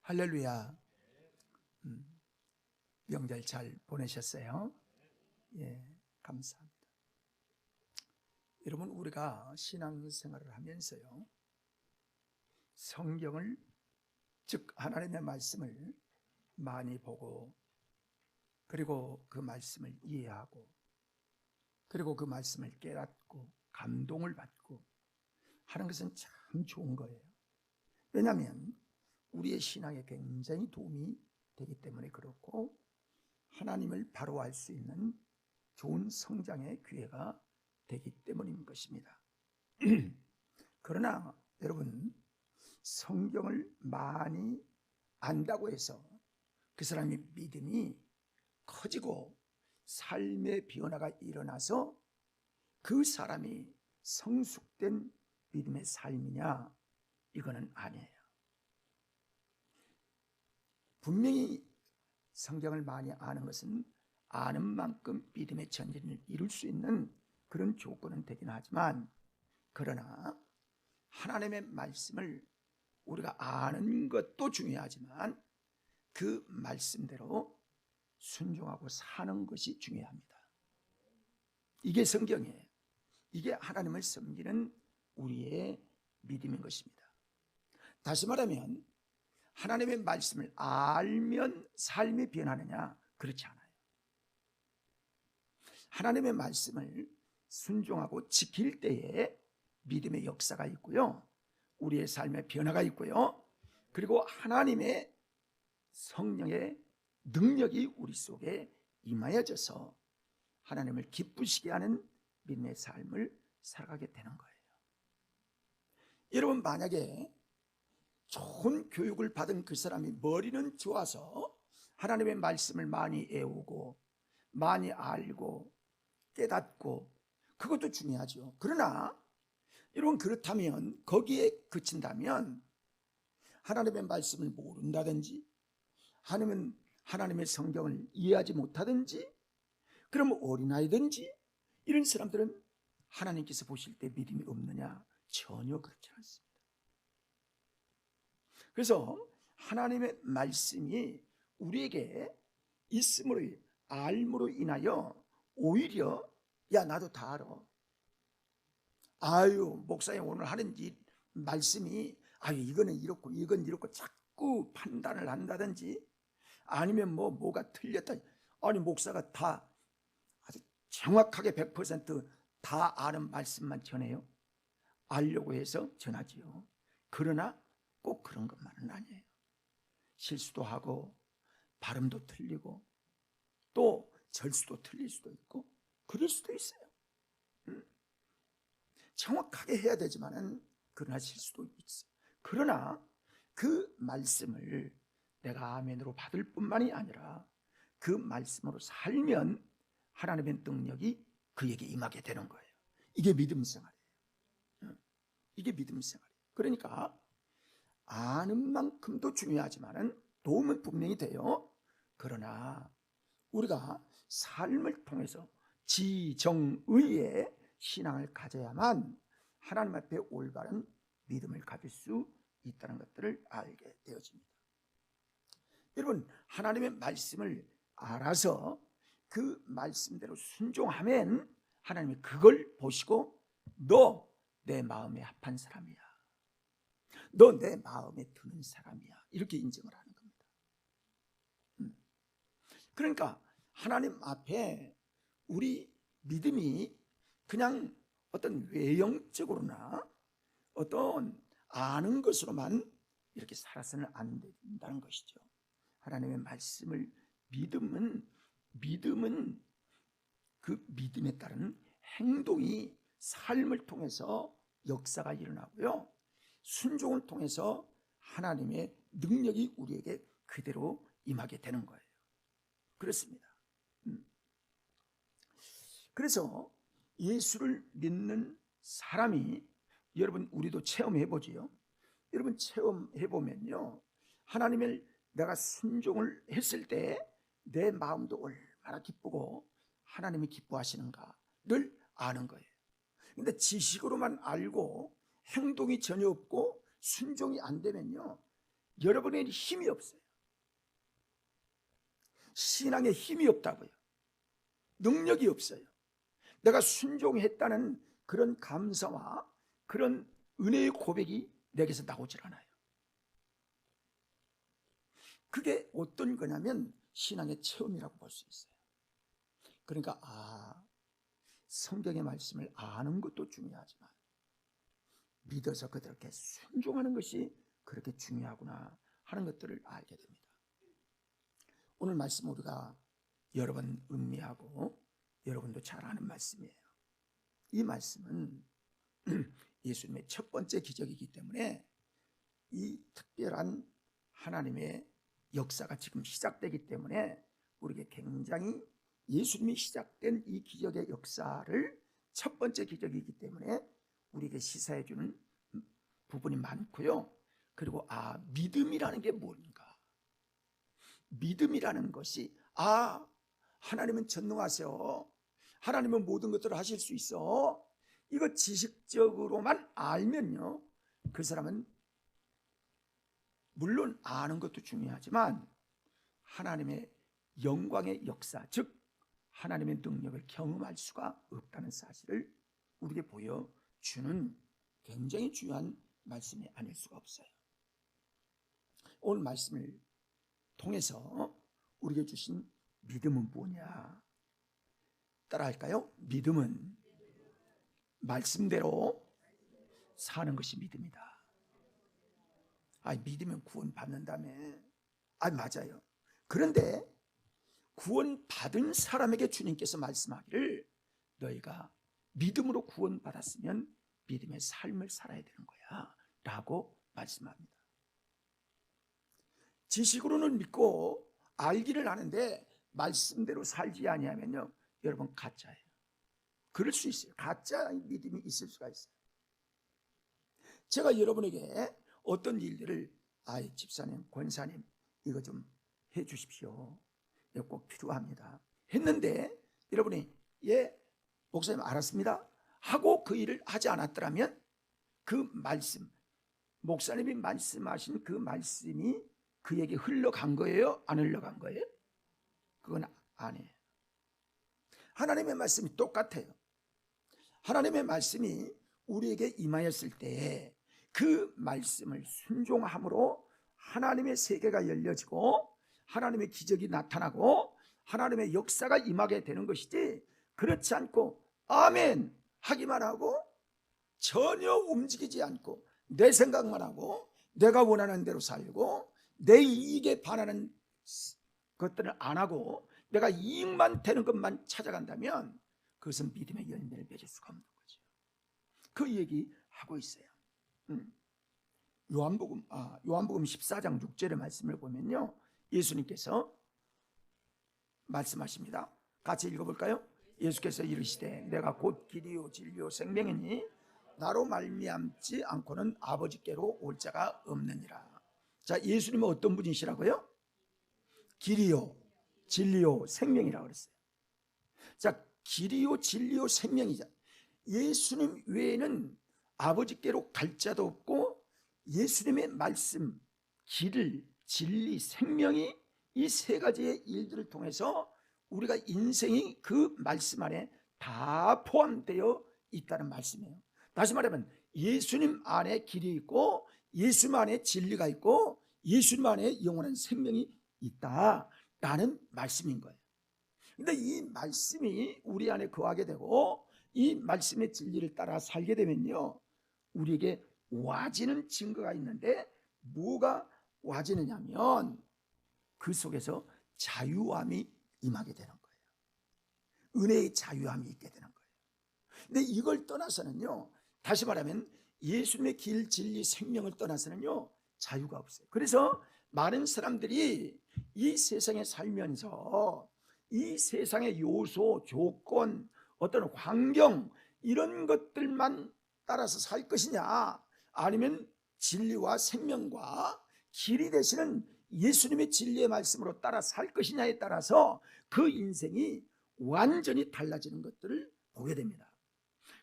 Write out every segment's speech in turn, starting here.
할렐루야. 명절 잘 보내셨어요? 예, 감사합니다. 여러분, 우리가 신앙생활을 하면서요, 성경을, 즉 하나님의 말씀을 많이 보고, 그리고 그 말씀을 이해하고, 그리고 그 말씀을 깨닫고 감동을 받고 하는 것은 참 좋은 거예요. 왜냐하면 우리의 신앙에 굉장히 도움이 되기 때문에 그렇고, 하나님을 바로 알 수 있는 좋은 성장의 기회가 되기 때문인 것입니다. 그러나 여러분, 성경을 많이 안다고 해서 그 사람의 믿음이 커지고 삶의 변화가 일어나서 그 사람이 성숙된 믿음의 삶이냐? 이거는 아니에요. 분명히 성경을 많이 아는 것은 아는 만큼 믿음의 전진을 이룰 수 있는 그런 조건은 되긴 하지만, 그러나 하나님의 말씀을 우리가 아는 것도 중요하지만 그 말씀대로 순종하고 사는 것이 중요합니다. 이게 성경이에요. 이게 하나님을 섬기는 우리의 믿음인 것입니다. 다시 말하면 하나님의 말씀을 알면 삶이 변하느냐? 그렇지 않아요. 하나님의 말씀을 순종하고 지킬 때에 믿음의 역사가 있고요, 우리의 삶의 변화가 있고요, 그리고 하나님의 성령의 능력이 우리 속에 임하여져서 하나님을 기쁘시게 하는 믿음의 삶을 살아가게 되는 거예요. 여러분, 만약에 좋은 교육을 받은 그 사람이 머리는 좋아서 하나님의 말씀을 많이 외우고 많이 알고 깨닫고, 그것도 중요하죠. 그러나 여러분, 그렇다면 거기에 그친다면 하나님의 말씀을 모른다든지 하나님의 성경을 이해하지 못하든지, 그럼 어린아이든지 이런 사람들은 하나님께서 보실 때 믿음이 없느냐? 전혀 그렇지 않습니다. 그래서 하나님의 말씀이 우리에게 있음으로, 알므로 인하여 오히려 야, 나도 다 알아. 아유, 목사님 오늘 하는 이 말씀이 이거는 이렇고 이건 이렇고 자꾸 판단을 한다든지, 아니면 뭐가 틀렸다. 아니, 목사가 다 아주 정확하게 100% 아는 말씀만 전해요? 알려고 해서 전하지요. 그러나 꼭 그런 것만은 아니에요. 실수도 하고 발음도 틀리고 또 절수도 틀릴 수도 있고 그럴 수도 있어요. 정확하게 해야 되지만은 그러나 실수도 있어요. 그러나 그 말씀을 내가 아멘으로 받을 뿐만이 아니라 그 말씀으로 살면 하나님의 능력이 그에게 임하게 되는 거예요. 이게 믿음 생활이에요. 이게 믿음 생활이에요. 그러니까 아는 만큼도 중요하지만은 도움은 분명히 돼요. 그러나 우리가 삶을 통해서 지정의의 신앙을 가져야만 하나님 앞에 올바른 믿음을 가질 수 있다는 것들을 알게 되어집니다. 여러분, 하나님의 말씀을 알아서 그 말씀대로 순종하면 하나님이 그걸 보시고 너 내 마음에 합한 사람이야, 너 내 마음에 드는 사람이야, 이렇게 인정을 하는 겁니다. 그러니까 하나님 앞에 우리 믿음이 그냥 어떤 외형적으로나 어떤 아는 것으로만 이렇게 살아서는 안 된다는 것이죠. 하나님의 말씀을 믿음은 그 믿음에 따른 행동이 삶을 통해서 역사가 일어나고요, 순종을 통해서 하나님의 능력이 우리에게 그대로 임하게 되는 거예요. 그렇습니다. 그래서 예수를 믿는 사람이, 여러분 우리도 체험해보지요. 여러분 체험해보면요, 하나님을 내가 순종을 했을 때 내 마음도 얼마나 기쁘고 하나님이 기뻐하시는가를 아는 거예요. 근데 지식으로만 알고 행동이 전혀 없고 순종이 안 되면요, 여러분의 힘이 없어요. 신앙에 힘이 없다고요. 능력이 없어요. 내가 순종했다는 그런 감사와 그런 은혜의 고백이 내게서 나오질 않아요. 그게 어떤 거냐면 신앙의 체험이라고 볼 수 있어요. 그러니까 성경의 말씀을 아는 것도 중요하지만 믿어서 그렇게 순종하는 것이 그렇게 중요하구나 하는 것들을 알게 됩니다. 오늘 말씀 우리가 여러 번 음미하고 여러분도 잘 아는 말씀이에요. 이 말씀은 예수님의 첫 번째 기적이기 때문에 이 특별한 하나님의 역사가 지금 시작되기 때문에 우리에게 굉장히 예수님이 시작된 이 기적의 역사를 첫 번째 기적이기 때문에 우리에게 시사해 주는 부분이 많고요. 그리고 믿음이라는 게 뭔가? 믿음이라는 것이 하나님은 전능하세요. 하나님은 모든 것들을 하실 수 있어. 이거 지식적으로만 알면요, 그 사람은 물론 아는 것도 중요하지만 하나님의 영광의 역사, 즉 하나님의 능력을 경험할 수가 없다는 사실을 우리에게 보여주는 굉장히 중요한 말씀이 아닐 수가 없어요. 오늘 말씀을 통해서 우리에게 주신 믿음은 뭐냐? 따라할까요? 믿음은 말씀대로 사는 것이 믿음이다. 믿으면 구원 받는다며. 맞아요. 그런데 구원 받은 사람에게 주님께서 말씀하기를 너희가 믿음으로 구원 받았으면 믿음의 삶을 살아야 되는 거야 라고 말씀합니다. 지식으로는 믿고 알기를 하는데 말씀대로 살지 아니하면요, 여러분 가짜예요. 그럴 수 있어요. 가짜 믿음이 있을 수가 있어요. 제가 여러분에게 어떤 일들을 집사님, 권사님 이거 좀 해주십시오, 이거 꼭 필요합니다 했는데 여러분이 목사님 알았습니다 하고 그 일을 하지 않았더라면 그 말씀, 목사님이 말씀하신 그 말씀이 그에게 흘러간 거예요? 안 흘러간 거예요? 그건 아니에요. 하나님의 말씀이 똑같아요. 하나님의 말씀이 우리에게 임하였을 때 그 말씀을 순종함으로 하나님의 세계가 열려지고 하나님의 기적이 나타나고 하나님의 역사가 임하게 되는 것이지, 그렇지 않고 아멘 하기만 하고 전혀 움직이지 않고 내 생각만 하고 내가 원하는 대로 살고 내 이익에 반하는 것들을 안 하고 내가 이익만 되는 것만 찾아간다면 그것은 믿음의 열매를 맺을 수가 없는 거죠. 그 얘기하고 있어요. 요한복음 14장 6절의 말씀을 보면요, 예수님께서 말씀하십니다. 같이 읽어볼까요? 예수께서 이르시되 내가 곧 길이요 진리요 생명이니 나로 말미암지 않고는 아버지께로 올 자가 없느니라. 자, 예수님은 어떤 분이시라고요? 길이요 진리요 생명이라고 그랬어요. 자, 길이요 진리요 생명이자 예수님 외에는 아버지께로 갈 자도 없고 예수님의 말씀, 길, 진리, 생명이 이 세 가지의 일들을 통해서 우리가 인생이 그 말씀 안에 다 포함되어 있다는 말씀이에요. 다시 말하면 예수님 안에 길이 있고 예수님 안에 진리가 있고 예수님 안에 영원한 생명이 있다라는 말씀인 거예요. 근데 이 말씀이 우리 안에 거하게 되고 이 말씀의 진리를 따라 살게 되면요, 우리에게 와지는 증거가 있는데 뭐가 와지느냐면 그 속에서 자유함이 임하게 되는 거예요. 은혜의 자유함이 있게 되는 거예요. 근데 이걸 떠나서는요, 다시 말하면 예수님의 길, 진리, 생명을 떠나서는요 자유가 없어요. 그래서 많은 사람들이 이 세상에 살면서 이 세상의 요소, 조건, 어떤 환경 이런 것들만 따라서 살 것이냐, 아니면 진리와 생명과 길이 되시는 예수님의 진리의 말씀으로 따라 살 것이냐에 따라서 그 인생이 완전히 달라지는 것들을 보게 됩니다.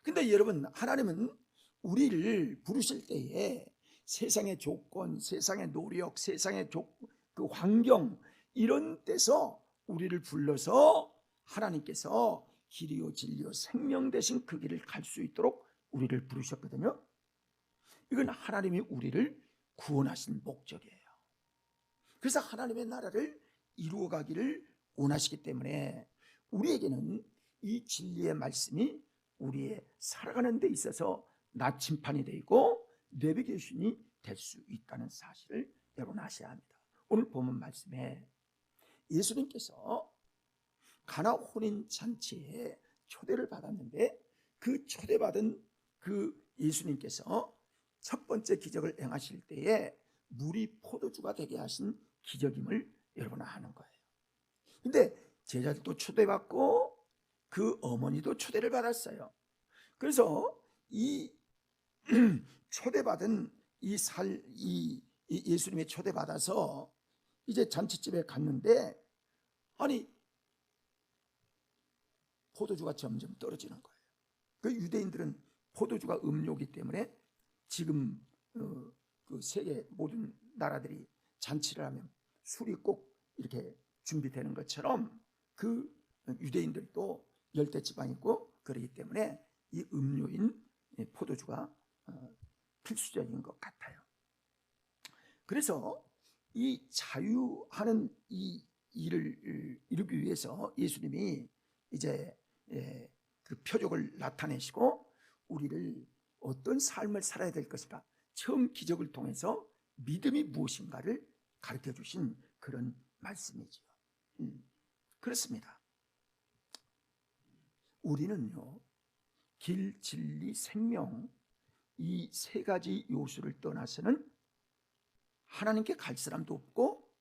근데 여러분, 하나님은 우리를 부르실 때에 세상의 조건, 세상의 노력, 세상의 그 환경, 이런 데서 우리를 불러서 하나님께서 길이요 진리요 생명 되신 그 길을 갈 수 있도록 우리를 부르셨거든요. 이건 하나님이 우리를 구원하신 목적이에요. 그래서 하나님의 나라를 이루어가기를 원하시기 때문에 우리에게는 이 진리의 말씀이 우리의 살아가는 데 있어서 나침판이 되고 내비게이션이 될 수 있다는 사실을 여러분 아셔야 합니다. 오늘 본문 말씀에 예수님께서 가나 혼인 잔치에 초대를 받았는데 그 초대받은 그 예수님께서 첫 번째 기적을 행하실 때에 물이 포도주가 되게 하신 기적임을 여러분 아는 거예요. 근데 제자들도 초대받고 그 어머니도 초대를 받았어요. 그래서 이 초대받은 이 예수님의 초대받아서 이제 잔치집에 갔는데 아니 포도주가 점점 떨어지는 거예요. 그 유대인들은 포도주가 음료이기 때문에 지금 그 세계 모든 나라들이 잔치를 하면 술이 꼭 이렇게 준비되는 것처럼 그 유대인들도 열대지방이 있고 그러기 때문에 이 음료인 포도주가 필수적인 것 같아요. 그래서 이 자유하는 이 일을 이루기 위해서 예수님이 이제 그 표적을 나타내시고 우리를 어떤 삶을 살아야 될 것인가, 처음 기적을 통해서 믿음이 무엇인가를 가르쳐 주신 그런 말씀이죠. 그렇습니다. 우리는요, 길, 진리, 생명, 이 세 가지 요소를 떠나서는 하나님께 갈 사람도 없고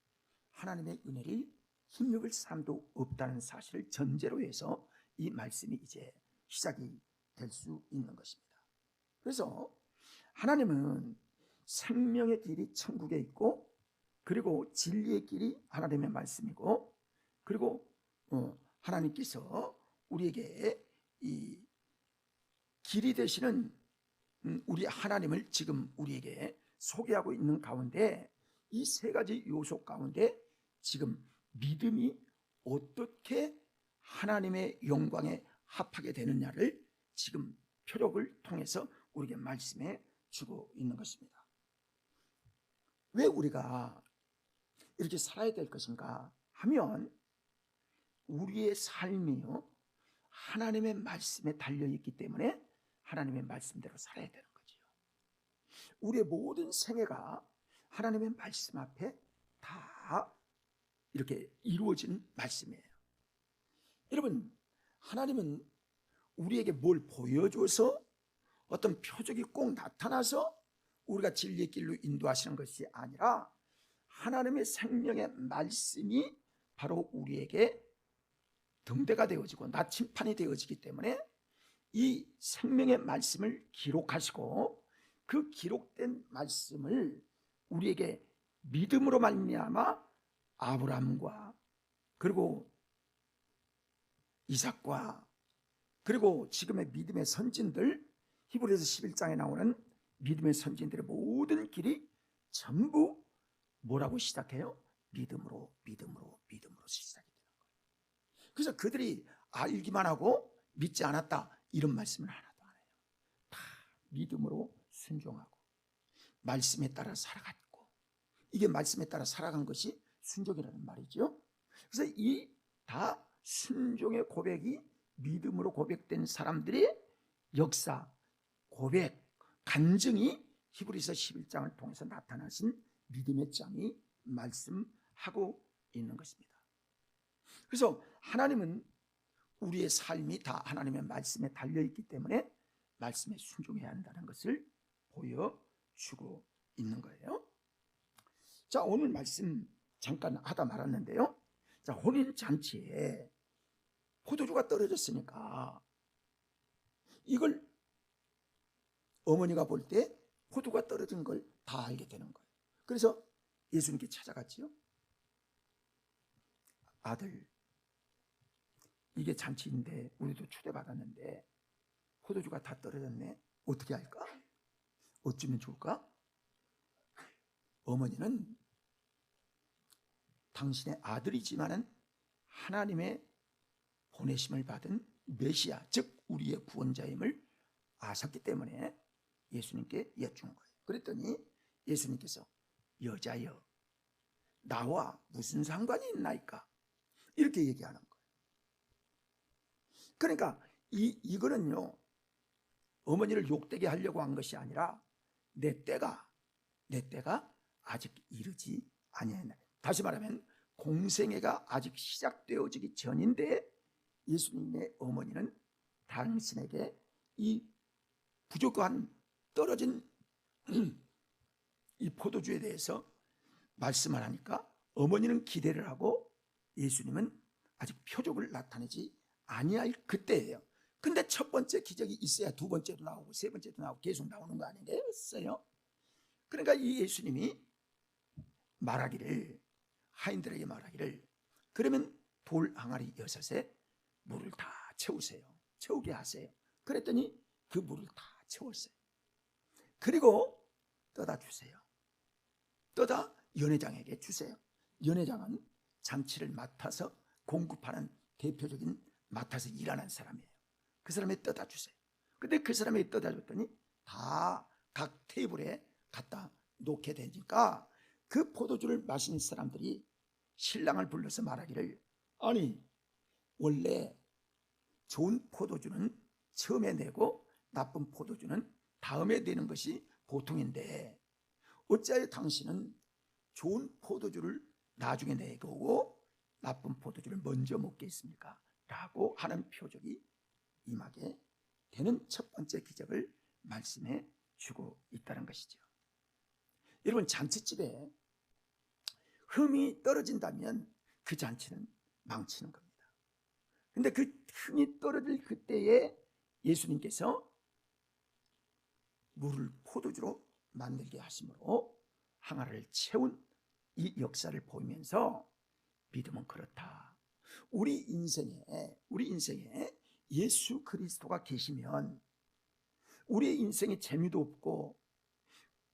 하나님의 은혜를 힘입을 사람도 없다는 사실을 전제로 해서 이 말씀이 이제 시작이 될 수 있는 것입니다. 그래서 하나님은 생명의 길이 천국에 있고, 그리고 진리의 길이 하나님의 말씀이고, 그리고 하나님께서 우리에게 이 길이 되시는 우리 하나님을 지금 우리에게 소개하고 있는 가운데 이 세 가지 요소 가운데 지금 믿음이 어떻게 하나님의 영광에 합하게 되느냐를 지금 표적을 통해서 우리에게 말씀해 주고 있는 것입니다. 왜 우리가 이렇게 살아야 될 것인가 하면 우리의 삶이요 하나님의 말씀에 달려있기 때문에 하나님의 말씀대로 살아야 되는 거죠. 우리의 모든 생애가 하나님의 말씀 앞에 다 이렇게 이루어진 말씀이에요. 여러분, 하나님은 우리에게 뭘 보여줘서 어떤 표적이 꼭 나타나서 우리가 진리의 길로 인도하시는 것이 아니라 하나님의 생명의 말씀이 바로 우리에게 등대가 되어지고 나침판이 되어지기 때문에 이 생명의 말씀을 기록하시고 그 기록된 말씀을 우리에게 믿음으로 말미암아 아브라함과 그리고 이삭과 그리고 지금의 믿음의 선진들, 히브리서 11장에 나오는 믿음의 선진들의 모든 길이 전부 뭐라고 시작해요? 믿음으로 시작이 되는 거예요. 그래서 그들이 알기만 하고 믿지 않았다 이런 말씀을 하나도 안 해요. 다 믿음으로 순종하고 말씀에 따라 살아갔고, 이게 말씀에 따라 살아간 것이 순종이라는 말이죠. 그래서 이 다 순종의 고백이 믿음으로 고백된 사람들의 역사, 고백, 간증이 히브리서 11장을 통해서 나타나신 믿음의 장이 말씀하고 있는 것입니다. 그래서 하나님은 우리의 삶이 다 하나님의 말씀에 달려있기 때문에 말씀에 순종해야 한다는 것을 보여주고 있는 거예요. 자, 오늘 말씀 잠깐 하다 말았는데요. 자, 혼인잔치에 포도주가 떨어졌으니까 이걸 어머니가 볼 때 포도가 떨어진 걸 다 알게 되는 거예요. 그래서 예수님께 찾아갔지요. 아들, 이게 잔치인데 우리도 초대받았는데 포도주가 다 떨어졌네. 어떻게 할까? 어쩌면 좋을까? 어머니는 당신의 아들이지만은 하나님의 보내심을 받은 메시아, 즉 우리의 구원자임을 아셨기 때문에 예수님께 여쭈는 거예요. 그랬더니 예수님께서 여자여, 나와 무슨 상관이 있나이까? 이렇게 얘기하는 거예요. 그러니까 이거는요, 어머니를 욕되게 하려고 한 것이 아니라 내 때가 아직 이르지 아니하였나. 다시 말하면 공생애가 아직 시작되어지기 전인데 예수님의 어머니는 당신에게 이 부족한 떨어진 이 포도주에 대해서 말씀을 하니까 어머니는 기대를 하고 예수님은 아직 표적을 나타내지 아니할 그때예요. 근데 첫 번째 기적이 있어야 두 번째도 나오고 세 번째도 나오고 계속 나오는 거 아니겠어요? 그러니까 이 예수님이 말하기를, 하인들에게 말하기를, 그러면 돌 항아리 6에 물을 다 채우세요. 채우게 하세요. 그랬더니 그 물을 다 채웠어요. 그리고 떠다 주세요. 떠다 연회장에게 주세요. 연회장은 잔치를 맡아서 공급하는 대표적인 맡아서 일하는 사람이에요. 그 사람에 떠다 주세요. 근데 그 사람에게 떠다 줬더니 다 각 테이블에 갖다 놓게 되니까 그 포도주를 마시는 사람들이 신랑을 불러서 말하기를, 아니 원래 좋은 포도주는 처음에 내고 나쁜 포도주는 다음에 내는 것이 보통인데 어찌하여 당신은 좋은 포도주를 나중에 내고 나쁜 포도주를 먼저 먹겠습니까? 라고 하는 표적이 임하게 되는 첫 번째 기적을 말씀해 주고 있다는 것이죠. 여러분, 잔치집에 흠이 떨어진다면 그 잔치는 망치는 겁니다. 근데 그 흠이 떨어질 그때에 예수님께서 물을 포도주로 만들게 하심으로 항아리를 채운 이 역사를 보이면서 믿음은 그렇다. 우리 인생에 예수 그리스도가 계시면 우리의 인생에 재미도 없고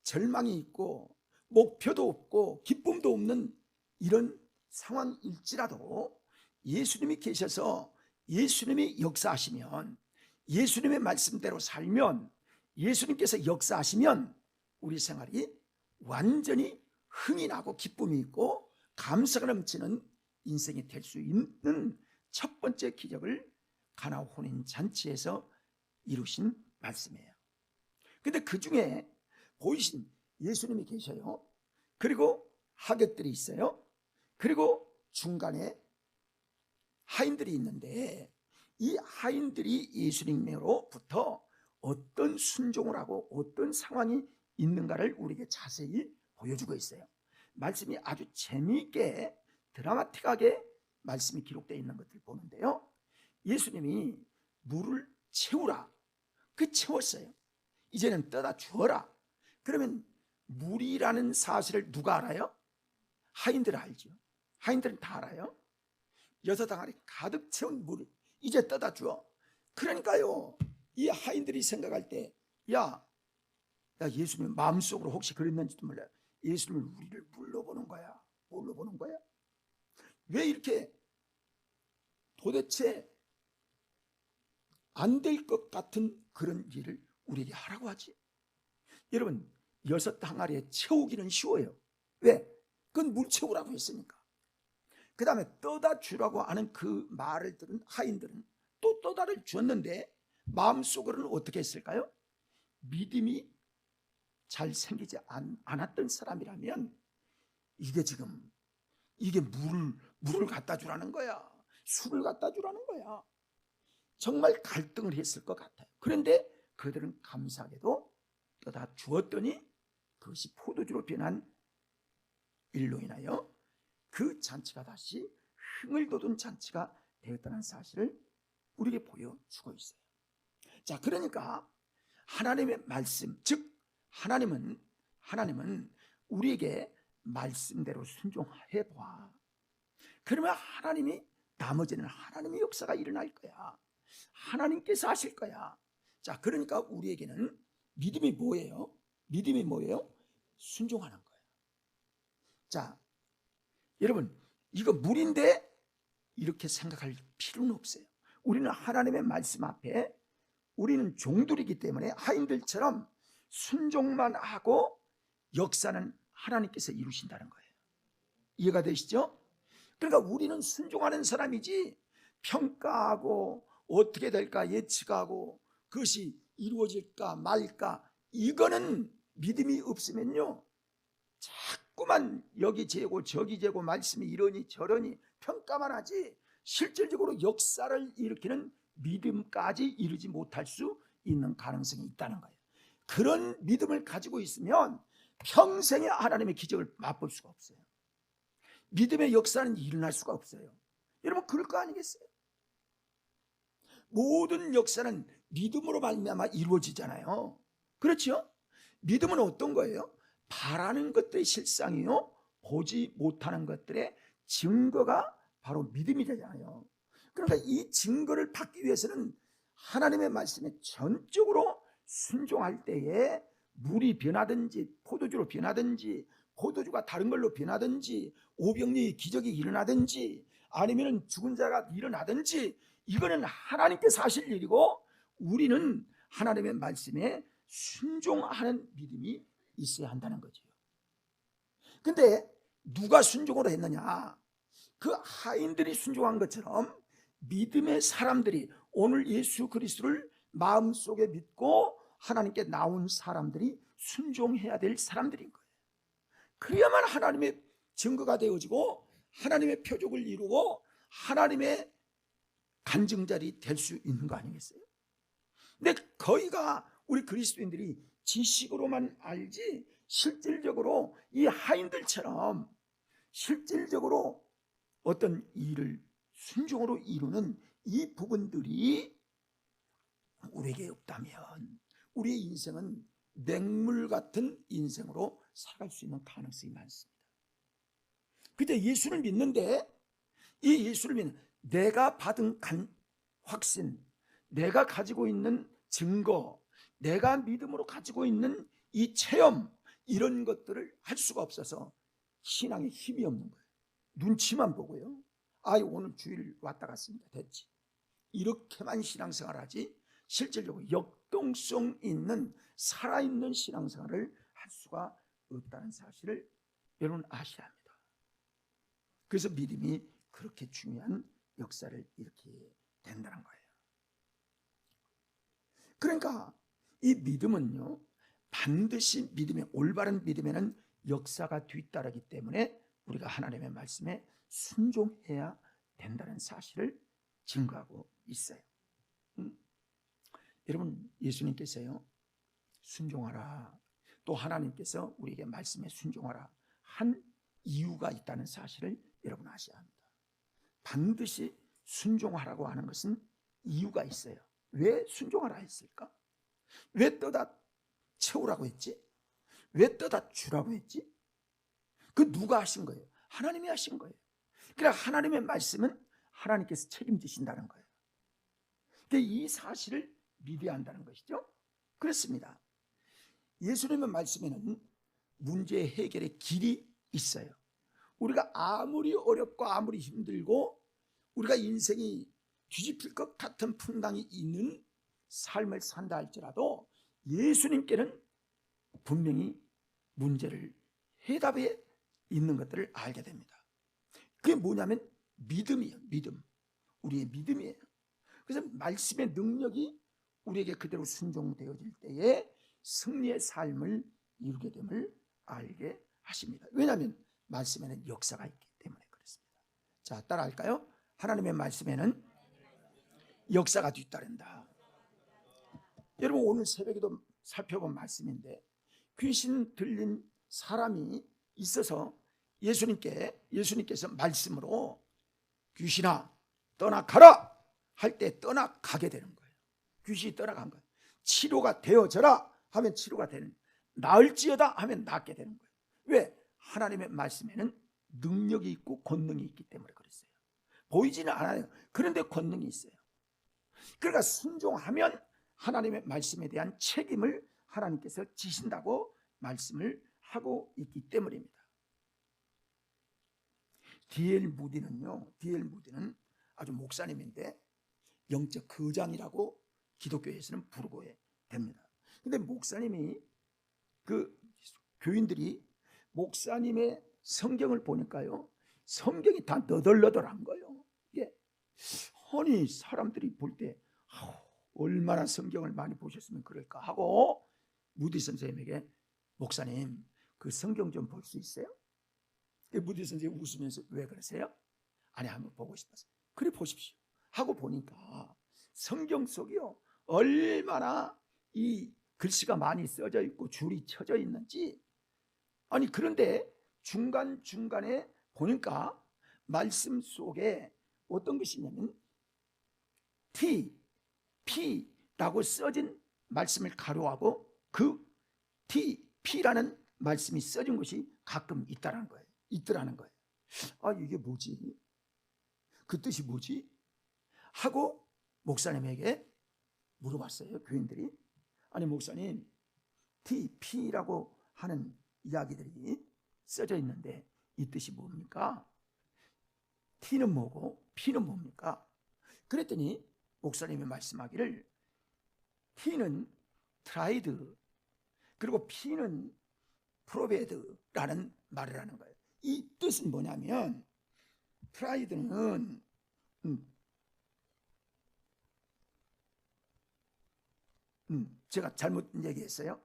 절망이 있고 목표도 없고 기쁨도 없는 이런 상황일지라도 예수님이 계셔서 예수님이 역사하시면, 예수님의 말씀대로 살면, 예수님께서 역사하시면 우리 생활이 완전히 흥이 나고 기쁨이 있고 감사가 넘치는 인생이 될 수 있는 첫 번째 기적을 가나 혼인 잔치에서 이루신 말씀이에요. 근데 그 중에 보이신 예수님이 계셔요. 그리고 하객들이 있어요. 그리고 중간에 하인들이 있는데 이 하인들이 예수님으로부터 어떤 순종을 하고 어떤 상황이 있는가를 우리에게 자세히 보여주고 있어요. 말씀이 아주 재미있게 드라마틱하게 말씀이 기록되어 있는 것을 보는데요, 예수님이 물을 채우라, 그 채웠어요. 이제는 떠다 주어라. 그러면 물이라는 사실을 누가 알아요? 하인들은 알죠. 하인들은 다 알아요. 6항아리 가득 채운 물을 이제 떠다 주어. 그러니까요, 이 하인들이 생각할 때, 야 예수님 마음속으로 혹시 그랬는지도 몰라요. 예수님을 우리를 뭘로 보는 거야? 뭘로 보는 거야? 왜 이렇게 도대체 안 될 것 같은 그런 일을 우리에게 하라고 하지? 여러분, 6항아리에 채우기는 쉬워요. 왜? 그건 물 채우라고 했으니까. 그 다음에 떠다 주라고 하는 그 말을 들은 하인들은 또 떠다를 주었는데 마음속으로는 어떻게 했을까요? 믿음이 잘 생기지 않았던 사람이라면 이게 물을 갖다 주라는 거야, 술을 갖다 주라는 거야, 정말 갈등을 했을 것 같아요. 그런데 그들은 감사하게도 떠다 주었더니 그것이 포도주로 변한 일로 인하여 그 잔치가 다시 흥을 돋운 잔치가 되었다는 사실을 우리에게 보여주고 있어요. 자, 그러니까 하나님의 말씀, 즉 하나님은 우리에게 말씀대로 순종해 봐. 그러면 하나님이, 나머지는 하나님의 역사가 일어날 거야. 하나님께서 하실 거야. 자, 그러니까 우리에게는 믿음이 뭐예요? 순종하는 거예요. 자, 여러분, 이거 물인데 이렇게 생각할 필요는 없어요. 우리는 하나님의 말씀 앞에 우리는 종들이기 때문에 하인들처럼 순종만 하고 역사는 하나님께서 이루신다는 거예요. 이해가 되시죠? 그러니까 우리는 순종하는 사람이지 평가하고 어떻게 될까 예측하고 그것이 이루어질까 말까, 이거는 믿음이 없으면요 자꾸만 여기 재고 저기 재고 말씀이 이러니 저러니 평가만 하지 실질적으로 역사를 일으키는 믿음까지 이루지 못할 수 있는 가능성이 있다는 거예요. 그런 믿음을 가지고 있으면 평생에 하나님의 기적을 맛볼 수가 없어요. 믿음의 역사는 일어날 수가 없어요. 여러분, 그럴 거 아니겠어요? 모든 역사는 믿음으로 말미암아 이루어지잖아요. 그렇죠? 믿음은 어떤 거예요? 바라는 것들의 실상이요, 보지 못하는 것들의 증거가 바로 믿음이잖아요. 그러니까 이 증거를 받기 위해서는 하나님의 말씀에 전적으로 순종할 때에 물이 변하든지 포도주로 변하든지 포도주가 다른 걸로 변하든지 오병이의 기적이 일어나든지 아니면 죽은 자가 일어나든지 이거는 하나님께서 하실 일이고 우리는 하나님의 말씀에 순종하는 믿음이 있어야 한다는 거죠. 근데 누가 순종으로 했느냐? 그 하인들이 순종한 것처럼 믿음의 사람들이, 오늘 예수 그리스도를 마음속에 믿고 하나님께 나온 사람들이 순종해야 될 사람들인 거예요. 그래야만 하나님의 증거가 되어지고 하나님의 표적을 이루고 하나님의 간증자리 될 수 있는 거 아니겠어요? 근데 거의가 우리 그리스도인들이 지식으로만 알지 실질적으로 이 하인들처럼 실질적으로 어떤 일을 순종으로 이루는 이 부분들이 우리에게 없다면 우리의 인생은 맹물 같은 인생으로 살아갈 수 있는 가능성이 많습니다. 그때 예수를 믿는데 이 예수를 믿는 내가 받은 확신, 내가 가지고 있는 증거, 내가 믿음으로 가지고 있는 이 체험, 이런 것들을 할 수가 없어서 신앙에 힘이 없는 거예요. 눈치만 보고요. 오늘 주일 왔다 갔습니다. 됐지. 이렇게만 신앙생활 하지 실질적으로 역동성 있는 살아있는 신앙생활을 할 수가 없다는 사실을 여러분 아셔야 합니다. 그래서 믿음이 그렇게 중요한 역사를 이렇게 된다는 거예요. 그러니까 이 믿음은요 반드시 믿음의 올바른 믿음에는 역사가 뒤따르기 때문에 우리가 하나님의 말씀에 순종해야 된다는 사실을 증거하고 있어요. 여러분, 예수님께서요 순종하라, 또 하나님께서 우리에게 말씀에 순종하라 한 이유가 있다는 사실을 여러분 아셔야 합니다. 반드시 순종하라고 하는 것은 이유가 있어요. 왜 순종하라 했을까? 왜 떠다 채우라고 했지? 왜 떠다 주라고 했지? 그 누가 하신 거예요? 하나님이 하신 거예요. 그러니까 하나님의 말씀은 하나님께서 책임지신다는 거예요. 그러니까 이 사실을 믿어야 한다는 것이죠. 그렇습니다. 예수님의 말씀에는 문제 해결의 길이 있어요. 우리가 아무리 어렵고 아무리 힘들고 우리가 인생이 뒤집힐 것 같은 풍랑이 있는 삶을 산다 할지라도 예수님께는 분명히 문제를 해답에 있는 것들을 알게 됩니다. 그게 뭐냐면 믿음이에요. 믿음. 우리의 믿음이에요. 그래서 말씀의 능력이 우리에게 그대로 순종되어질 때에 승리의 삶을 이루게 됨을 알게 하십니다. 왜냐하면 말씀에는 역사가 있기 때문에 그렇습니다. 자, 따라할까요? 하나님의 말씀에는 역사가 뒤따른다. 여러분, 오늘 새벽에도 살펴본 말씀인데 귀신 들린 사람이 있어서 예수님께서 말씀으로 귀신아 떠나가라 할 때 떠나가게 되는 거예요. 귀신이 떠나간 거예요. 치료가 되어져라 하면 치료가 되는, 나을지어다 하면 낫게 되는 거예요. 왜? 하나님의 말씀에는 능력이 있고 권능이 있기 때문에 그랬어요. 보이지는 않아요. 그런데 권능이 있어요. 그러니까 순종하면 하나님의 말씀에 대한 책임을 하나님께서 지신다고 말씀을 하고 있기 때문입니다. D.L. 무디는 아주 목사님인데 영적 거장이라고 기독교에서는 부르고 됩니다. 근데 목사님이 그 교인들이 목사님의 성경을 보니까요, 성경이 다 너덜너덜한 거예요. 이게 아니 사람들이 볼 때 얼마나 성경을 많이 보셨으면 그럴까 하고 무디 선생님에게 목사님 그 성경 좀 볼 수 있어요? 무디 선생님이 웃으면서 왜 그러세요? 아니 한번 보고 싶어서. 그래 보십시오 하고 보니까 성경 속이요 얼마나 이 글씨가 많이 써져 있고 줄이 쳐져 있는지. 아니 그런데 중간중간에 보니까 말씀 속에 어떤 것이 있냐면 T, P라고 써진 말씀을 가로하고 그 T, P라는 말씀이 써진 것이 가끔 있더라는 거예요. 아 이게 뭐지? 그 뜻이 뭐지? 하고 목사님에게 물어봤어요. 교인들이. 아니 목사님 T, P라고 하는 이야기들이 써져 있는데 이 뜻이 뭡니까? T는 뭐고 P는 뭡니까? 그랬더니 목사님이 말씀하기를 T는 트라이드 그리고 P는 프로베드라는 말을 하는 거예요. 이 뜻은 뭐냐면 트라이드는 제가 잘못 얘기했어요.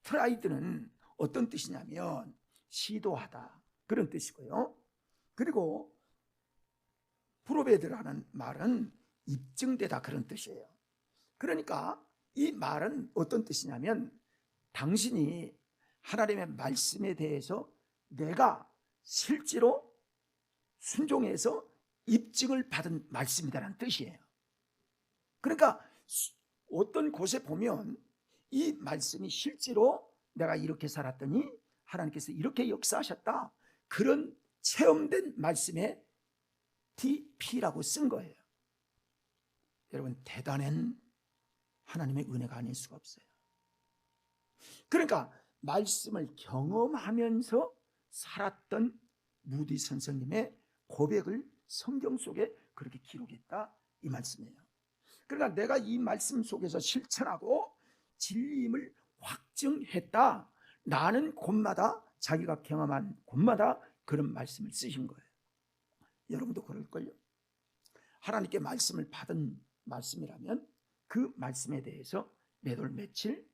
트라이드는 어떤 뜻이냐면 시도하다 그런 뜻이고요. 그리고 프로베드라는 말은 입증되다 그런 뜻이에요. 그러니까 이 말은 어떤 뜻이냐면 당신이 하나님의 말씀에 대해서 내가 실제로 순종해서 입증을 받은 말씀이다라는 뜻이에요. 그러니까 어떤 곳에 보면 이 말씀이 실제로 내가 이렇게 살았더니 하나님께서 이렇게 역사하셨다 그런 체험된 말씀에 TP라고 쓴 거예요. 여러분 대단한 하나님의 은혜가 아닐 수가 없어요. 그러니까 말씀을 경험하면서 살았던 무디 선생님의 고백을 성경 속에 그렇게 기록했다 이 말씀이에요. 그러니까 내가 이 말씀 속에서 실천하고 진리임을 확증했다 라는 곳마다 자기가 경험한 곳마다 그런 말씀을 쓰신 거예요. 여러분도 그럴걸요. 하나님께 말씀을 받은 말씀이라면 그 말씀에 대해서 매돌 며칠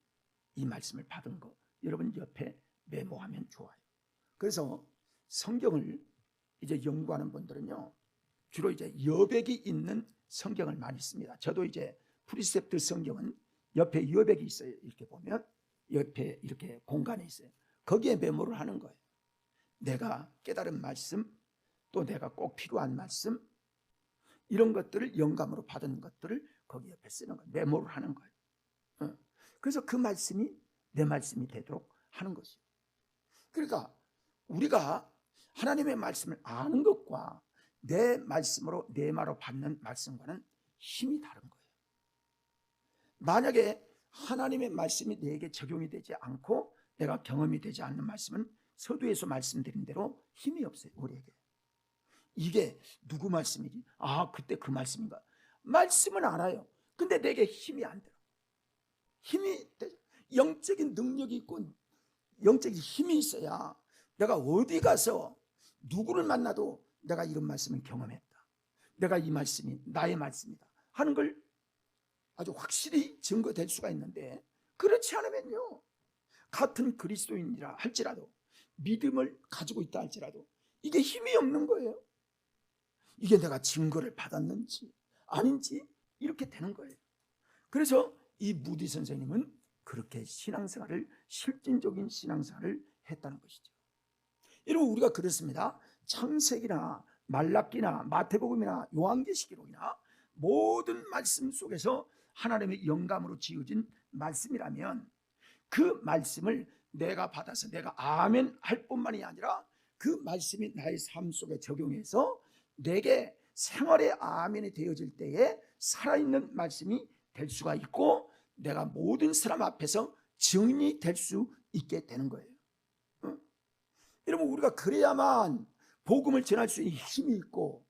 이 말씀을 받은 거 여러분 옆에 메모하면 좋아요. 그래서 성경을 이제 연구하는 분들은요 주로 이제 여백이 있는 성경을 많이 씁니다. 저도 이제 프리셉트 성경은 옆에 여백이 있어요. 이렇게 보면 옆에 이렇게 공간이 있어요. 거기에 메모를 하는 거예요. 내가 깨달은 말씀 또 내가 꼭 필요한 말씀 이런 것들을 영감으로 받은 것들을 거기 옆에 쓰는 거예요. 메모를 하는 거예요. 그래서 그 말씀이 내 말씀이 되도록 하는 것이에요. 그러니까 우리가 하나님의 말씀을 아는 것과 내 말씀으로 내 말로 받는 말씀과는 힘이 다른 거예요. 만약에 하나님의 말씀이 내게 적용이 되지 않고 내가 경험이 되지 않는 말씀은 서두에서 말씀드린 대로 힘이 없어요. 우리에게. 이게 누구 말씀이지? 아 그때 그 말씀인가? 말씀은 알아요. 근데 내게 힘이 안 들어. 힘이 영적인 능력이 있고 영적인 힘이 있어야 내가 어디 가서 누구를 만나도 내가 이런 말씀을 경험했다. 내가 이 말씀이 나의 말씀이다 하는 걸 아주 확실히 증거될 수가 있는데 그렇지 않으면요 같은 그리스도인이라 할지라도 믿음을 가지고 있다 할지라도 이게 힘이 없는 거예요. 이게 내가 증거를 받았는지 아닌지 이렇게 되는 거예요. 그래서 이 무디 선생님은 그렇게 신앙생활을 실질적인 신앙생활을 했다는 것이죠. 여러분 우리가 그렇습니다. 창세기나 말라기나 마태복음이나 요한계시록이나 모든 말씀 속에서 하나님의 영감으로 지어진 말씀이라면 그 말씀을 내가 받아서 내가 아멘 할 뿐만이 아니라 그 말씀이 나의 삶 속에 적용해서 내게 생활의 아멘이 되어질 때에 살아있는 말씀이 될 수가 있고 내가 모든 사람 앞에서 증인이 될 수 있게 되는 거예요. 여러분 우리가 그래야만 복음을 전할 수 있는 힘이 있고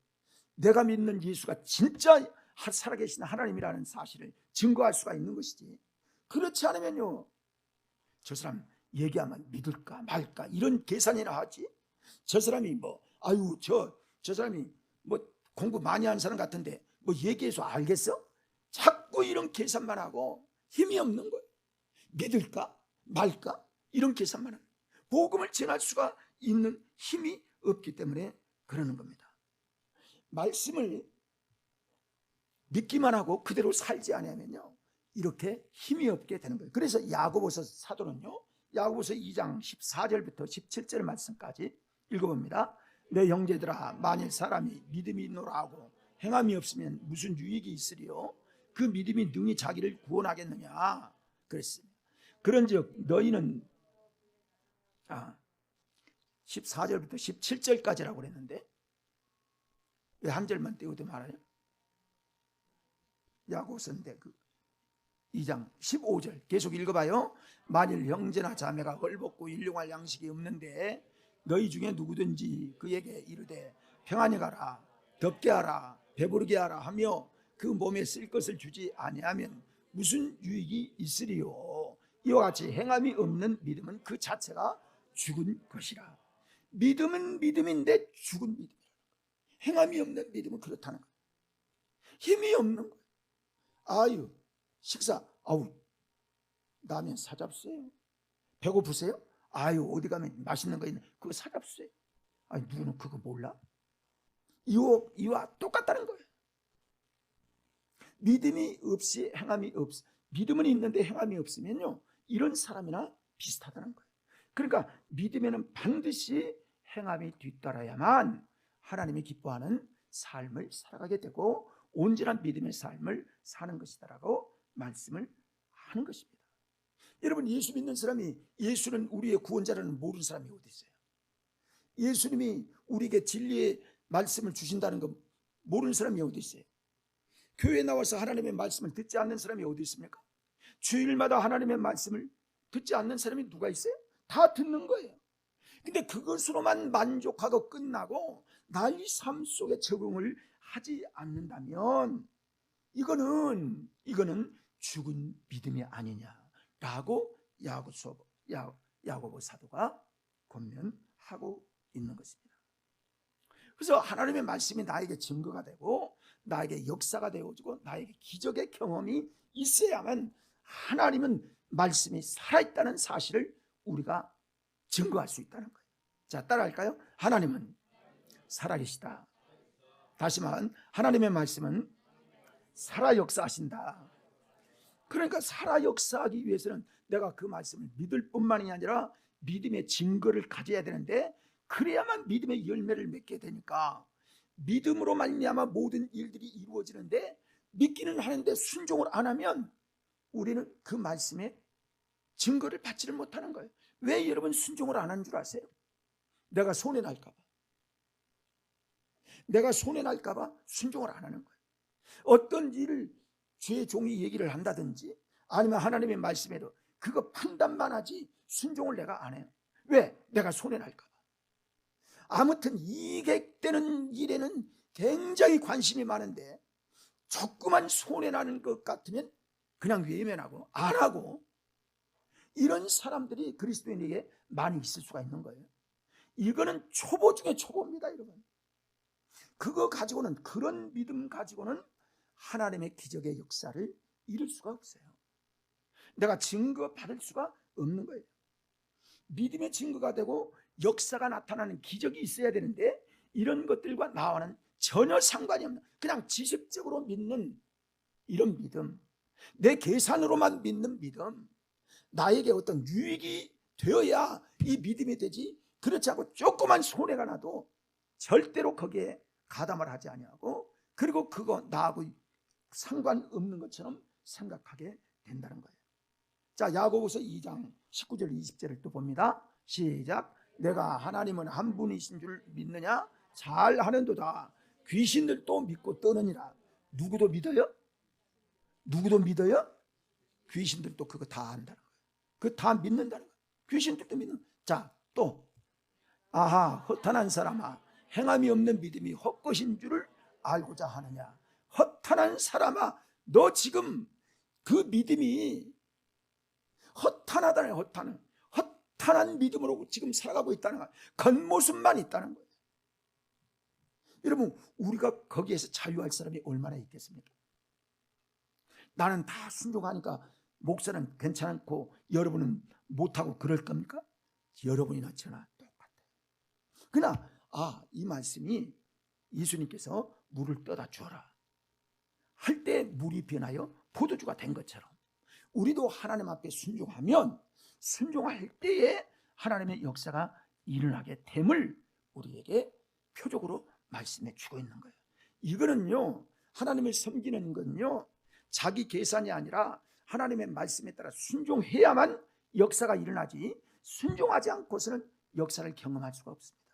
내가 믿는 예수가 진짜 살아계신 하나님이라는 사실을 증거할 수가 있는 것이지, 그렇지 않으면요 저 사람 얘기하면 믿을까 말까 이런 계산이나 하지. 저 사람이 뭐 아유 저 사람이 뭐 공부 많이 하는 사람 같은데 뭐 얘기해서 알겠어? 자꾸 이런 계산만 하고 힘이 없는 거예요. 믿을까 말까 이런 계산만 하는, 복음을 전할 수가 있는 힘이 없기 때문에 그러는 겁니다. 말씀을 믿기만 하고 그대로 살지 않으면요 이렇게 힘이 없게 되는 거예요. 그래서 야고보서 사도는요 야고보서 2장 14절부터 17절 말씀까지 읽어봅니다. 내 형제들아, 만일 사람이 믿음이 있노라 하고 행함이 없으면 무슨 유익이 있으리요? 그 믿음이 능히 자기를 구원하겠느냐 그랬습니다. 그런즉 너희는 14절부터 17절까지라고 그랬는데 왜 한 절만 떼어도 말아요? 야고보서인데 그 2장 15절 계속 읽어봐요. 만일 형제나 자매가 헐벗고 일용할 양식이 없는데 너희 중에 누구든지 그에게 이르되 평안히 가라, 덥게 하라, 배부르게 하라 하며 그 몸에 쓸 것을 주지 아니하면 무슨 유익이 있으리요? 이와 같이 행함이 없는 믿음은 그 자체가 죽은 것이라. 믿음은 믿음인데 죽은 믿음이라. 행함이 없는 믿음은 그렇다는 거예요. 힘이 없는 거예요. 아유 식사, 아우 라면 사잡수요. 배고프세요? 아유 어디 가면 맛있는 거 있네, 그거 사잡수요. 아니 누구는 그거 몰라? 이와 똑같다는 거예요. 믿음이 없이 행함이 믿음은 있는데 행함이 없으면요 이런 사람이나 비슷하다는 거예요. 그러니까 믿음에는 반드시 행함이 뒤따라야만 하나님이 기뻐하는 삶을 살아가게 되고 온전한 믿음의 삶을 사는 것이다라고 말씀을 하는 것입니다. 여러분, 예수 믿는 사람이 예수는 우리의 구원자라는 모르는 사람이 어디 있어요? 예수님이 우리에게 진리의 말씀을 주신다는 거 모르는 사람이 어디 있어요? 교회에 나와서 하나님의 말씀을 듣지 않는 사람이 어디 있습니까? 주일마다 하나님의 말씀을 듣지 않는 사람이 누가 있어요? 다 듣는 거예요. 근데 그것으로만 만족하고 끝나고 날 삶 속에 적응을 하지 않는다면 이거는 죽은 믿음이 아니냐라고 야고보 사도가 권면하고 있는 것입니다. 그래서 하나님의 말씀이 나에게 증거가 되고 나에게 역사가 되어지고 나에게 기적의 경험이 있어야만 하나님은 말씀이 살아있다는 사실을 우리가 증거할 수 있다는 거예요. 자, 따라할까요? 하나님은 살아계시다. 다시 말하면 하나님의 말씀은 살아 역사하신다. 그러니까 살아 역사하기 위해서는 내가 그 말씀을 믿을 뿐만이 아니라 믿음의 증거를 가져야 되는데, 그래야만 믿음의 열매를 맺게 되니까 믿음으로 말미암아 모든 일들이 이루어지는데, 믿기는 하는데 순종을 안 하면 우리는 그 말씀의 증거를 받지를 못하는 거예요. 왜 여러분 순종을 안 한 줄 아세요? 내가 손해날까 봐. 내가 손해날까 봐 순종을 안 하는 거예요. 어떤 일을 주의 종이 얘기를 한다든지 아니면 하나님의 말씀에도 그거 판단만 하지 순종을 내가 안 해요. 왜? 내가 손해날까 봐. 아무튼 이익되는 일에는 굉장히 관심이 많은데 조그만 손해나는 것 같으면 그냥 외면하고 안 하고, 이런 사람들이 그리스도인에게 많이 있을 수가 있는 거예요. 이거는 초보 중에 초보입니다, 여러분. 그거 가지고는, 그런 믿음 가지고는 하나님의 기적의 역사를 이룰 수가 없어요. 내가 증거 받을 수가 없는 거예요. 믿음의 증거가 되고 역사가 나타나는 기적이 있어야 되는데 이런 것들과 나와는 전혀 상관이 없는, 그냥 지식적으로 믿는 이런 믿음, 내 계산으로만 믿는 믿음, 나에게 어떤 유익이 되어야 이 믿음이 되지, 그렇지 않고 조그만 손해가 나도 절대로 거기에 가담을 하지 아니하고, 그리고 그거 나하고 상관없는 것처럼 생각하게 된다는 거예요. 자, 야고보서 2장 19절 20절을 또 봅니다. 시작. 내가 하나님은 한 분이신 줄 믿느냐? 잘 하는도다. 귀신들도 믿고 떠느니라. 누구도 믿어요? 누구도 믿어요? 귀신들도 그거 다 한다는 거예요. 그거 다 믿는다는 거예요. 귀신들도 믿는. 자, 또 아하, 허탄한 사람아, 행함이 없는 믿음이 헛것인 줄을 알고자 하느냐. 허탄한 사람아, 너 지금 그 믿음이 허탄하다네. 허탄한 믿음으로 지금 살아가고 있다는 거야. 겉모습만 있다는 거예요. 여러분, 우리가 거기에서 자유할 사람이 얼마나 있겠습니까? 나는 다 순종하니까 목사는 괜찮고 여러분은 못하고 그럴 겁니까? 여러분이나 저나 똑같아요. 그러나 이 말씀이 예수님께서 물을 떠다 주어라 할 때 물이 변하여 포도주가 된 것처럼 우리도 하나님 앞에 순종하면 순종할 때에 하나님의 역사가 일어나게 됨을 우리에게 표적으로 말씀해 주고 있는 거예요. 이거는요, 하나님을 섬기는 건요, 자기 계산이 아니라 하나님의 말씀에 따라 순종해야만 역사가 일어나지, 순종하지 않고서는 역사를 경험할 수가 없습니다.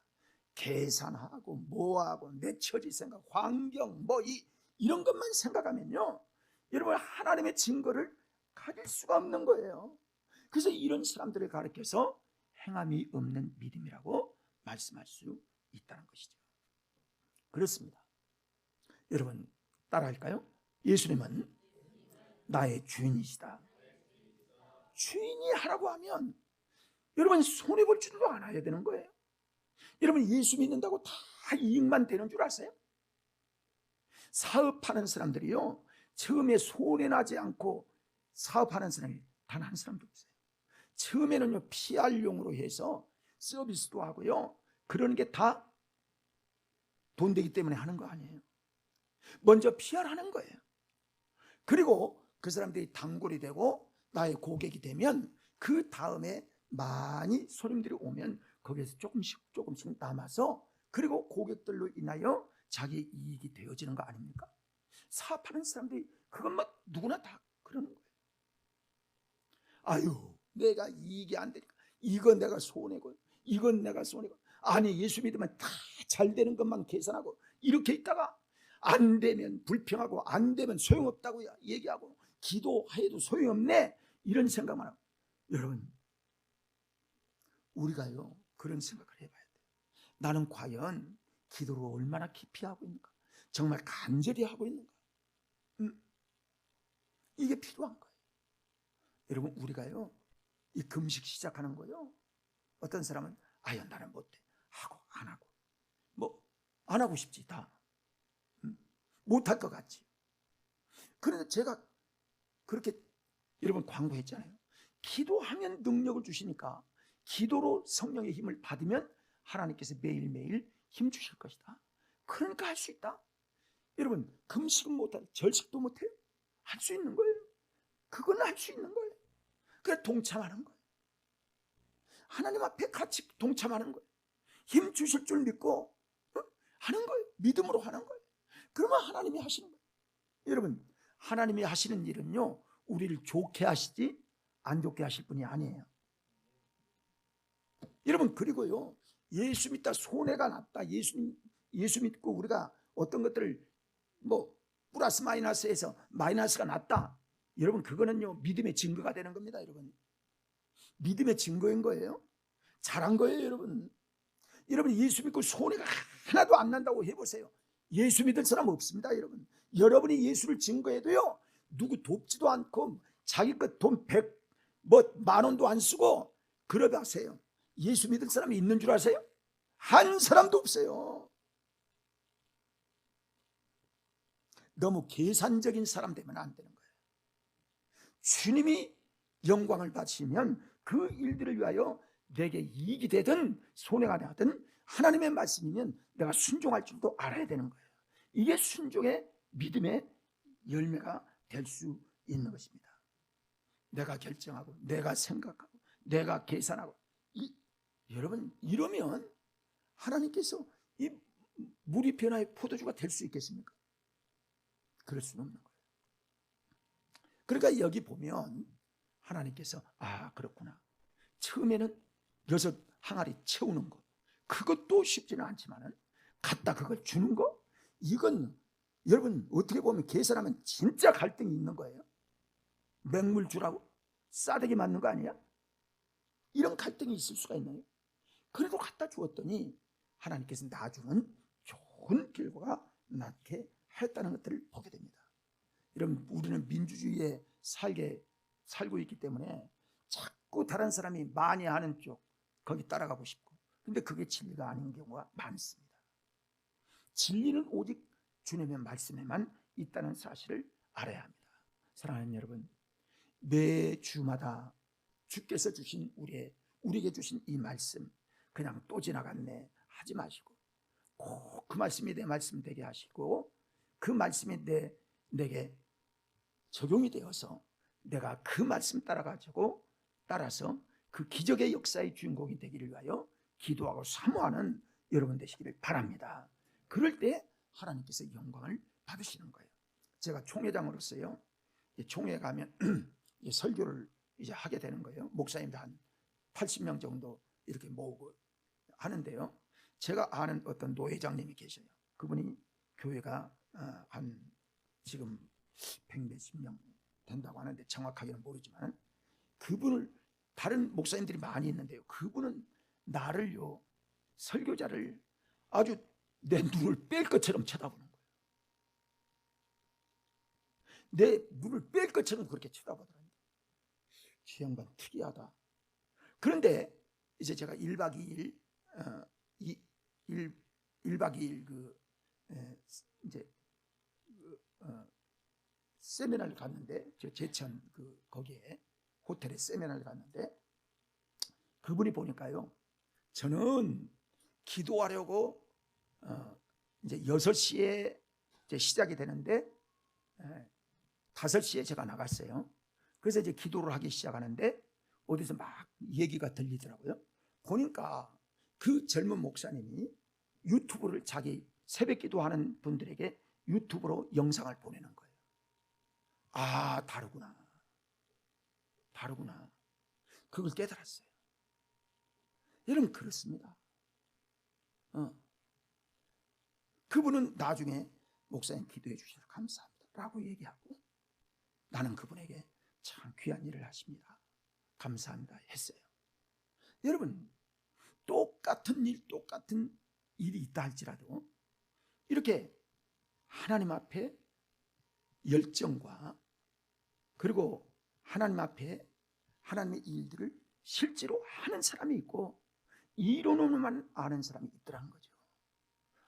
계산하고 뭐하고 내 처지 생각, 환경 이런 것만 생각하면요, 여러분 하나님의 증거를 가질 수가 없는 거예요. 그래서 이런 사람들을 가르쳐서 행함이 없는 믿음이라고 말씀할 수 있다는 것이죠. 그렇습니다. 여러분 따라할까요? 예수님은 나의 주인이시다. 주인이 하라고 하면 여러분 손해볼 줄도 알아야 되는 거예요. 여러분 예수 믿는다고 다 이익만 되는 줄 아세요? 사업하는 사람들이요, 처음에 손해나지 않고 사업하는 사람이 단 한 사람도 없어요. 처음에는요, PR용으로 해서 서비스도 하고요, 그런 게 다 돈 되기 때문에 하는 거 아니에요. 먼저 PR 하는 거예요. 그리고 그 사람들이 단골이 되고 나의 고객이 되면 그 다음에 많이 손님들이 오면 거기에서 조금씩 남아서 그리고 고객들로 인하여 자기 이익이 되어지는 거 아닙니까? 사업하는 사람들이 그건 막 누구나 다 그러는 거예요. 아유, 내가 이익이 안 되니까 이건 내가 손해고 이건 내가 손해고, 아니 예수 믿으면 다 잘 되는 것만 계산하고 이렇게 있다가 안 되면 불평하고 안 되면 소용없다고 얘기하고 기도해도 소용없네, 이런 생각만 하고. 여러분 우리가요 그런 생각을 해봐야 돼요. 나는 과연 기도를 얼마나 깊이 하고 있는가, 정말 간절히 하고 있는가, 이게 필요한 거예요. 여러분 우리가요 이 금식 시작하는 거요, 어떤 사람은 아유 나는 못해 하고 안 하고 안 하고 싶지, 다 못할 것 같지. 그런데 제가 그렇게 여러분 광고했잖아요. 기도하면 능력을 주시니까 기도로 성령의 힘을 받으면 하나님께서 매일매일 힘 주실 것이다. 그러니까 할 수 있다. 여러분 금식은 못해, 절식도 못해, 할 수 있는 거예요. 그건 할 수 있는 거예요. 그래 동참하는 거예요. 하나님 앞에 같이 동참하는 거예요. 힘 주실 줄 믿고 하는 거예요. 믿음으로 하는 거예요. 그러면 하나님이 하시는 거예요. 여러분 하나님이 하시는 일은요, 우리를 좋게 하시지 안 좋게 하실 분이 아니에요. 여러분 그리고요, 예수 믿다 손해가 났다, 예수 믿고 우리가 어떤 것들을 플러스 마이너스에서 마이너스가 났다, 여러분 그거는요 믿음의 증거가 되는 겁니다. 여러분 믿음의 증거인 거예요. 잘한 거예요. 여러분 예수 믿고 손해가 하나도 안 난다고 해보세요. 예수 믿을 사람 없습니다. 여러분이 예수를 증거해도요, 누구 돕지도 않고 자기 것 돈 100 10,000원도 안 쓰고 그러다세요. 예수 믿을 사람이 있는 줄 아세요? 한 사람도 없어요. 너무 계산적인 사람 되면 안 되는 거예요. 주님이 영광을 받으시면 그 일들을 위하여 내게 이익이 되든 손해가 나든 하나님의 말씀이면 내가 순종할 줄도 알아야 되는 거예요. 이게 순종의 믿음의 열매가 될 수 있는 것입니다. 내가 결정하고 내가 생각하고 내가 계산하고 여러분 이러면 하나님께서 이 물이 변화의 포도주가 될 수 있겠습니까? 그럴 수는 없는 거예요. 그러니까 여기 보면 하나님께서 그렇구나, 처음에는 6 항아리 채우는 거 그것도 쉽지는 않지만은 갖다 그걸 주는 거, 이건 여러분 어떻게 보면 계산하면 진짜 갈등이 있는 거예요. 맹물 주라고 싸대기 맞는 거 아니야? 이런 갈등이 있을 수가 있나요? 그래도 갖다 주었더니 하나님께서 놔주는 좋은 결과가 낳게 했다는 것들을 보게 됩니다. 여러분, 우리는 민주주의에 살고 있기 때문에 자꾸 다른 사람이 많이 하는 쪽 거기 따라가고 싶고, 근데 그게 진리가 아닌 경우가 많습니다. 진리는 오직 주님의 말씀에만 있다는 사실을 알아야 합니다. 사랑하는 여러분, 매 주마다 주께서 주신 우리에게 주신 이 말씀 그냥 또 지나갔네 하지 마시고, 꼭 그 말씀이 내 말씀 되게 하시고, 그 말씀이 내게 적용이 되어서 내가 그 말씀 따라서 그 기적의 역사의 주인공이 되기를 위하여 기도하고 사모하는 여러분 되시기를 바랍니다. 그럴 때 하나님께서 영광을 받으시는 거예요. 제가 총회장으로서요, 총회 가면 설교를 이제 하게 되는 거예요. 목사님들 한 80명 정도 이렇게 모으고 하는데요, 제가 아는 어떤 노회장님이 계셔요. 그분이 교회가 한 지금 100몇십 명 된다고 하는데 정확하게는 모르지만, 그분을 다른 목사님들이 많이 있는데요, 그분은 나를요, 설교자를 아주 내 눈을 뺄 것처럼 쳐다보는 거예요. 내 눈을 뺄 것처럼 그렇게 쳐다보더라고요. 이 양반 특이하다. 그런데 이제 제가 1박 2일 1박 2일 이제 세미나를 갔는데, 저 제천 거기에 호텔에 세미나를 갔는데, 그분이 보니까요, 저는 기도하려고 이제 6시에 이제 시작이 되는데 5시에 제가 나갔어요. 그래서 이제 기도를 하기 시작하는데 어디서 막 얘기가 들리더라고요. 보니까 그 젊은 목사님이 유튜브를, 자기 새벽 기도하는 분들에게 유튜브로 영상을 보내는 거예요. 아, 다르구나. 그걸 깨달았어요. 여러분, 그렇습니다. 그분은 나중에 목사님 기도해 주셔서 감사합니다 라고 얘기하고, 나는 그분에게 참 귀한 일을 하십니다, 감사합니다 했어요. 여러분, 똑같은 일이 있다 할지라도 이렇게 하나님 앞에 열정과, 그리고 하나님 앞에 하나님의 일들을 실제로 하는 사람이 있고, 이론으로만 아는 사람이 있더라는 거죠.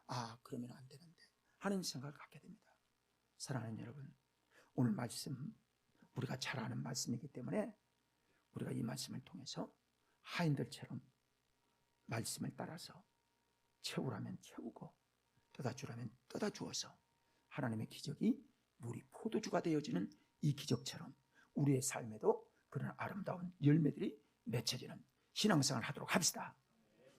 아, 그러면 안 되는데 하는 생각을 갖게 됩니다. 사랑하는 여러분, 오늘 말씀 우리가 잘 아는 말씀이기 때문에 우리가 이 말씀을 통해서 하인들처럼 말씀을 따라서 채우라면 채우고 떠다 주라면 떠다 주어서 하나님의 기적이 우리 포도주가 되어지는 이 기적처럼 우리의 삶에도 그런 아름다운 열매들이 맺혀지는 신앙생활을 하도록 합시다.